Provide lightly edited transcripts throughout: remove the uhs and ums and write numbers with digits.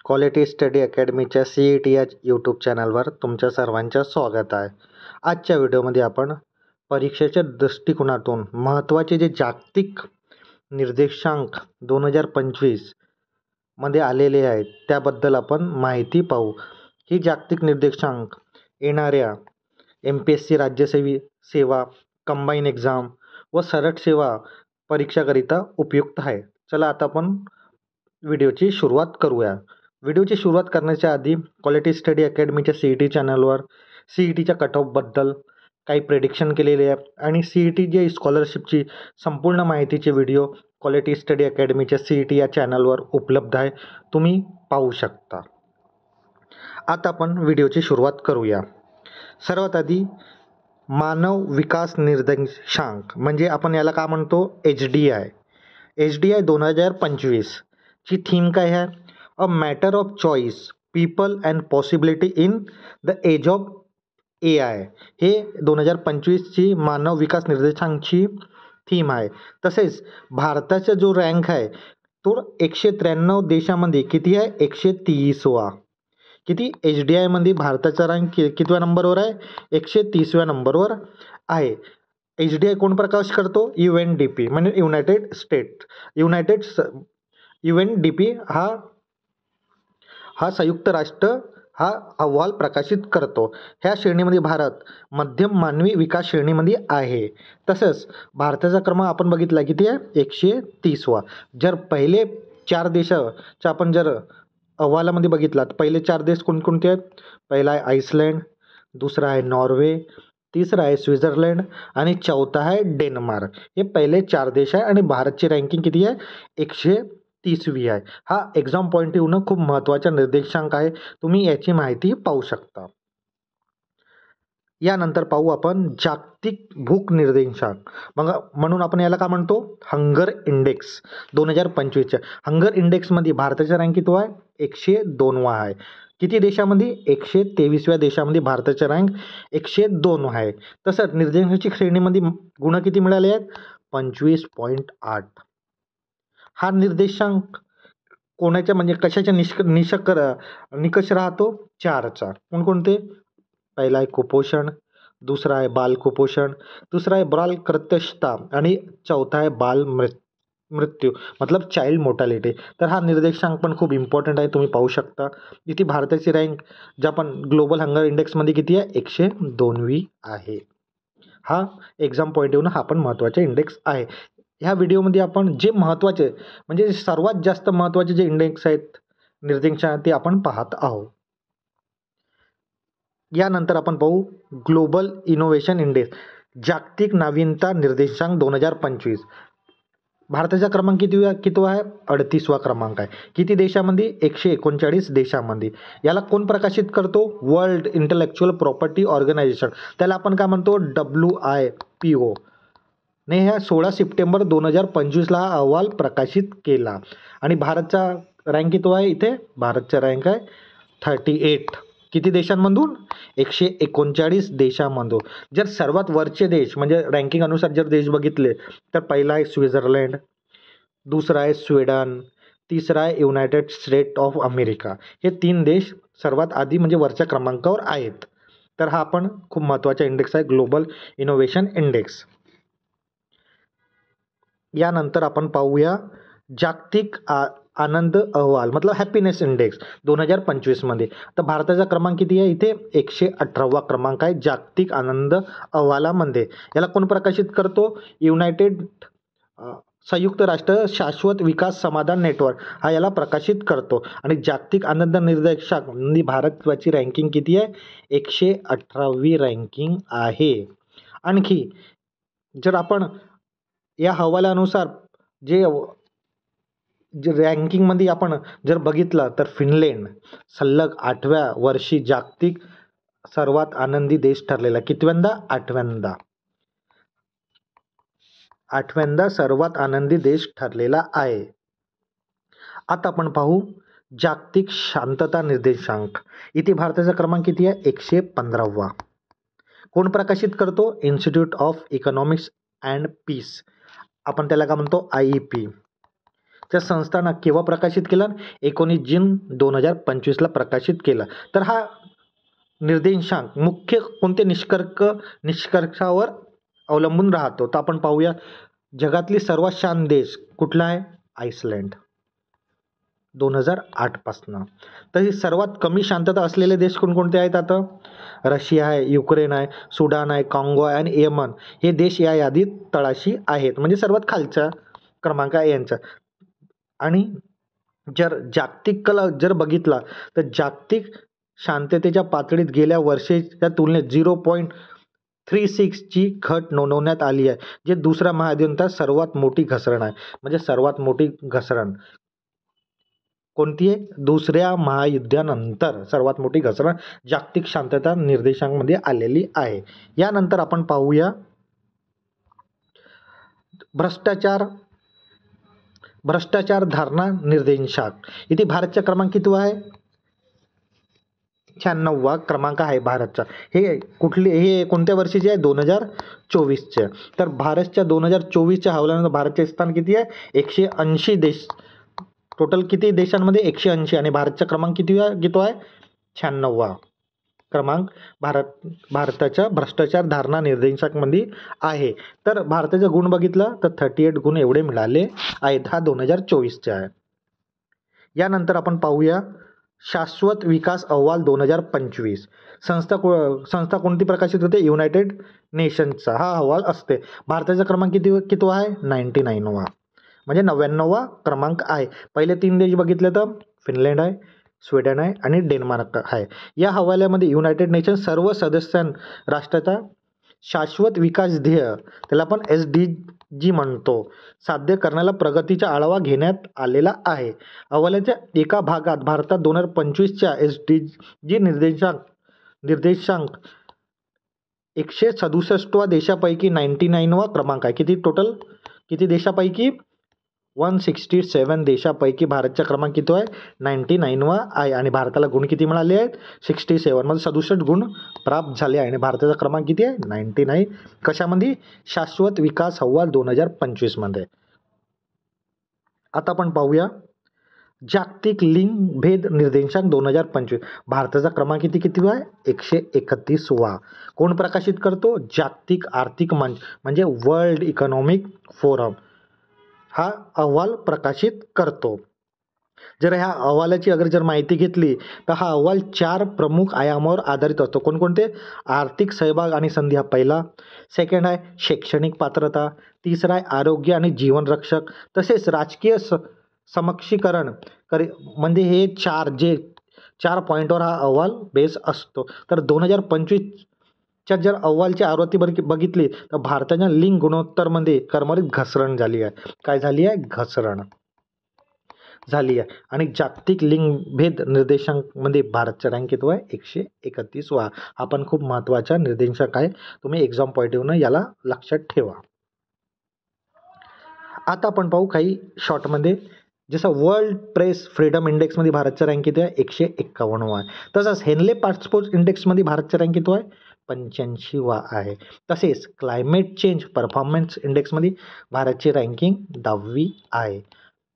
Quality study अकॅडमीच्या CET या YouTube चॅनलवर तुमच्या सर्वांचं स्वागत आहे. आजच्या व्हिडिओमध्ये आपण परीक्षेच्या दृष्टिकोनातून महत्त्वाचे जे जागतिक निर्देशांक 2025 मध्ये आलेले आहेत त्याबद्दल आपण माहिती पाहू. ही जागतिक निर्देशांक येणाऱ्या MPSC राज्यसेवी सेवा, कंबाईन एक्झाम व सरळ सेवा परीक्षाकरिता उपयुक्त आहे. चला आता आपण व्हिडिओची सुरुवात करूया. व्हिडिओची सुरुवात करण्याच्या आधी क्वालिटी स्टडी अकॅडमीच्या CET चॅनलवर CETच्या कट ऑफबद्दल काही प्रेडिक्शन केलेले आहे आणि CET जे स्कॉलरशिपची संपूर्ण माहितीचे व्हिडिओ क्वालिटी स्टडी अकॅडमीच्या CET या चॅनलवर उपलब्ध आहे, तुम्ही पाहू शकता. आता आपण व्हिडिओची सुरुवात करूया. सर्वात आधी मानव विकास निर्देशांक म्हणजे आपण याला का म्हणतो HDI. HDI 2025 ची थीम काय आहे? A matter of choice, people and possibility in the age of AI. हे 2025 ची मानव विकास निर्देशांकची थीम आहे. तसेच भारताचा जो रँक आहे तो 193 देशामध्ये किती आहे? 130वा. किती? HDI मध्ये भारताचा रँक कितव्या नंबरवर आहे? 130व्या नंबरवर आहे. HDI कोण प्रकाश करतो? UNDP म्हणजे UNDP हा संयुक्त राष्ट्र हा अहवाल प्रकाशित करतो. ह्या श्रेणीमध्ये भारत मध्यम मानवी विकास श्रेणीमध्ये आहे. तसंच भारताचा क्रमांक आपण बघितला किती आहे? 130वा. जर पहिले 4 देशाचा आपण जर अहवालामध्ये बघितला तर पहिले 4 देश कोणकोणते आहेत? पहिला आहे आईसलँड, दुसरा आहे नॉर्वे, तिसरा आहे स्वित्झर्लंड आणि चौथा आहे डेन्मार्क. हे पहिले 4 देश आहे आणि भारतची रँकिंग किती आहे? 130वी आहे. हा एक्झाम पॉईंट येऊन खूप महत्त्वाचा निर्देशांक आहे. तुम्ही याची माहिती पाहू शकता. यानंतर पाहू आपण जागतिक भूक निर्देशांक. मग म्हणून आपण याला का म्हणतो? हंगर इंडेक्स 2025च्या. हंगर इंडेक्समध्ये भारताचा रँक किती आहे? 102वा आहे. किती देशामध्ये? 123व्या देशामध्ये भारताचा रँक 102 आहे. तसंच निर्देशांकाची श्रेणीमध्ये गुण किती मिळाले आहेत? 25.8. हा निर्देशांक कोणाच्या म्हणजे कशाच्या निकष राहतो? 4चा. कोणकोणते? पहिला आहे कुपोषण, दुसरा आहे बाल कुपोषण, दुसरा आहे बाल कर्कशता आणि चौथा आहे बाल मृत्यू मतलब चाइल्ड मोर्टॅलिटी. तर हा निर्देशांक पण खूप इम्पॉर्टंट आहे, तुम्ही पाहू शकता. इथे भारताची रँक ज्या पण ग्लोबल हंगर इंडेक्समध्ये किती आहे? 102वी आहे. हा एक्झाम पॉईंट येऊन हा पण महत्त्वाचा इंडेक्स आहे. ह्या व्हिडिओमध्ये आपण जे महत्त्वाचे म्हणजे सर्वात जास्त महत्त्वाचे जे इंडेक्स आहेत निर्देशांक ते आपण पाहत आहोत. यानंतर आपण पाहू ग्लोबल इनोव्हेशन इंडेक्स, जागतिक नाविन्यता निर्देशांक 2025. भारताचा क्रमांक कितवा आहे? 38वा क्रमांक आहे. किती देशामध्ये? 139 देशामध्ये. याला कोण प्रकाशित करतो? World Intellectual Property Organization. त्याला आपण काय म्हणतो? WIPO ने ह्या 16 सप्टेंबर 2025ला हा अहवाल प्रकाशित केला. आणि भारतचा रँक किती आहे? इथे भारतचा रँक आहे 38. किती देशांमधून? 139 देशांमधून. जर सर्वात वरचे देश म्हणजे रँकिंग अनुसार जर देश बघितले तर पहिला आहे स्वित्झर्लंड, दुसरा आहे स्वीडन, तिसरा आहे युनायटेड स्टेट ऑफ अमेरिका. हे 3 देश सर्वात आधी म्हणजे वरच्या क्रमांकावर आहेत. तर हा पण खूप महत्त्वाचा इंडेक्स आहे, ग्लोबल इनोव्हेशन इंडेक्स. यानंतर आपण पाहूया जागतिक आनंद अहवाल मतलब हॅपीनेस इंडेक्स 2025 मध्ये. तर भारताचा क्रमांक किती आहे? इथे 118वा क्रमांक आहे जागतिक आनंद अहवालामध्ये. याला कोण प्रकाशित करतो? संयुक्त राष्ट्र शाश्वत विकास समाधान नेटवर्क हा याला प्रकाशित करतो. आणि जागतिक आनंद निर्देशांक म्हणजे भारताची रँकिंग किती आहे? 118वी रँकिंग आहे. आणखी जर आपण या अहवालानुसार जे रँकिंगमध्ये आपण जर बघितलं तर फिनलँड सलग 8व्या वर्षी जागतिक सर्वात आनंदी देश ठरलेला. कितव्यांदा? 8व्यांदा सर्वात आनंदी देश ठरलेला आहे. आता आपण पाहू जागतिक शांतता निर्देशांक. इथे भारताचा क्रमांक किती आहे? 115वा. कोण प्रकाशित करतो? Institute of economics and peace. आपण त्याला काय म्हणतो? IEP. त्या संस्थानं केव्हा प्रकाशित केला? 19 जून 2025ला प्रकाशित केला. तर हा निर्देशांक मुख्य कोणते निष्कर्षावर अवलंबून राहतो? तर आपण पाहूया. जगातली सर्वात शांत देश कुठला आहे? आइसलँड 2008 पासनं. तर सर्वात कमी शांतता असलेले देश कोणकोणते आहेत? आता रशिया आहे, युक्रेन आहे, सुडान आहे, काँगो आहे आणि येमन हे देश या यादीत तळाशी आहेत, म्हणजे सर्वात खालचा क्रमांक आहे यांचा. आणि जर जागतिक कल जर बघितला तर जागतिक शांततेच्या पातळीत गेल्या वर्षीच्या तुलनेत 0.36ची घट नोंदवण्यात आली आहे, जे दुसऱ्या महायुद्धानंतर सर्वात मोठी घसरण आहे. म्हणजे सर्वात मोठी घसरण कोणती आहे? दुसऱ्या महायुद्धानंतर सर्वात मोठी घसरण जागतिक शांतता निर्देशांकामध्ये आलेली आहे. यानंतर आपण पाहूया भ्रष्टाचार धारणा निर्देशांक. इथे भारतचा क्रमांक किती आहे? 96वा क्रमांक आहे भारतचा. हे कोणत्या वर्षीचे आहे? 2024चे. तर भारतच्या 2024च्या अहवालानंतर भारतचे स्थान किती आहे? 180 देश. टोटल किती देशांमध्ये? 180. आणि भारतचा क्रमांक किती आहे? 96वा क्रमांक भारताच्या भ्रष्टाचार धारणा निर्देशांकामध्ये आहे. तर भारताचा गुण बघितला तर 38 गुण एवढे मिळाले आहेत. हा 2024चे आहे. यानंतर आपण पाहूया शाश्वत विकास अहवाल 2025. संस्था कोणती प्रकाशित होते? युनायटेड नेशन्सचा हा अहवाल असते. भारताचा क्रमांक किती आहे? 99वा, म्हणजे 99वा क्रमांक आहे. पहिले 3 देश बघितले तर फिनलँड आहे, स्वीडन आहे आणि डेन्मार्क आहे. या हवाल्यामध्ये युनायटेड नेशन सर्व सदस्य राष्ट्राचा शाश्वत विकास ध्येय, त्याला आपण SDG म्हणतो, साध्य करण्याला प्रगतीचा आढावा घेण्यात आलेला आहे. अहवालाच्या एका भागात भारतात 2025च्या SDG निर्देशांक 167 देशापैकी 99वा क्रमांक आहे. किती देशापैकी? 167 देशापैकी भारतचा क्रमांक किती आहे? 99वा आहे. आणि भारताला गुण किती मिळाले आहेत? 67 मध्ये 67 गुण प्राप्त झाले आहे. आणि भारताचा क्रमांक किती आहे? 99. कशामध्ये? शाश्वत विकास अहवाल 2025 मध्ये. आता आपण पाहूया जागतिक लिंग भेद निर्देशांक 2025. भारताचा क्रमांक किती आहे? 131वा. कोण प्रकाशित करतो? जागतिक आर्थिक मंच, म्हणजे वर्ल्ड इकॉनॉमिक फोरम हा अहवाल प्रकाशित करतो. जर ह्या अहवालाची जर माहिती घेतली तर हा अहवाल 4 प्रमुख आयामावर आधारित असतो. कोणकोणते? आर्थिक सहभाग आणि संधी हा पहिला, सेकंड आहे शैक्षणिक पात्रता, तिसरा आहे आरोग्य आणि जीवन रक्षक, तसेच राजकीय समक्षीकरण, म्हणजे हे 4 पॉईंटवर हा अहवाल बेस असतो. तर 2025च्या जर अहवालची आवृत्ती बघितली तर भारताच्या लिंग गुणोत्तरमध्ये क्रमवारीत घसरण झाली आहे. काय झाली आहे? घसरण झाली आहे. आणि जागतिक लिंगभेद निर्देशांकामध्ये भारतचा रँक किती आहे? 131वा. हा पण खूप महत्त्वाचा निर्देशांक आहे. तुम्ही एक्झाम पॉईंट ऑफ व्ह्यूने याला लक्षात ठेवा. आता आपण पाहू काही शॉर्टमध्ये. जसं वर्ल्ड प्रेस फ्रीडम इंडेक्समध्ये भारतचा रँक किती आहे? 151वा आहे. तसंच हेनले पासपोर्ट इंडेक्समध्ये भारतचा रँक किती आहे? 85वा आहे. तसेच क्लायमेट चेंज परफॉर्मन्स इंडेक्समध्ये भारतची रँकिंग 10वी आहे.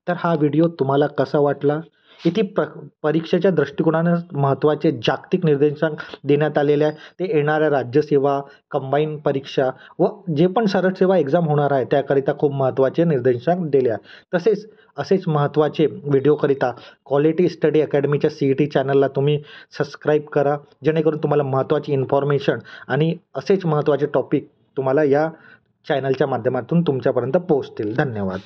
तर हा व्हिडिओ तुम्हाला कसा वाटला? इथे परीक्षेच्या दृष्टिकोनाने महत्त्वाचे जागतिक निर्देशांक देण्यात आलेले आहे. ते येणाऱ्या राज्यसेवा, कंबाईन परीक्षा व जे पण सरळ सेवा एक्झाम होणार आहे त्याकरिता खूप महत्त्वाचे निर्देशांक दिले आहे. तसेच असेच महत्त्वाचे व्हिडिओकरिता क्वालिटी स्टडी अकॅडमीच्या CET चॅनलला तुम्ही सबस्क्राईब करा, जेणेकरून तुम्हाला महत्त्वाची इन्फॉर्मेशन आणि असेच महत्त्वाचे टॉपिक तुम्हाला या चॅनलच्या माध्यमातून तुमच्यापर्यंत पोहोचतील. धन्यवाद.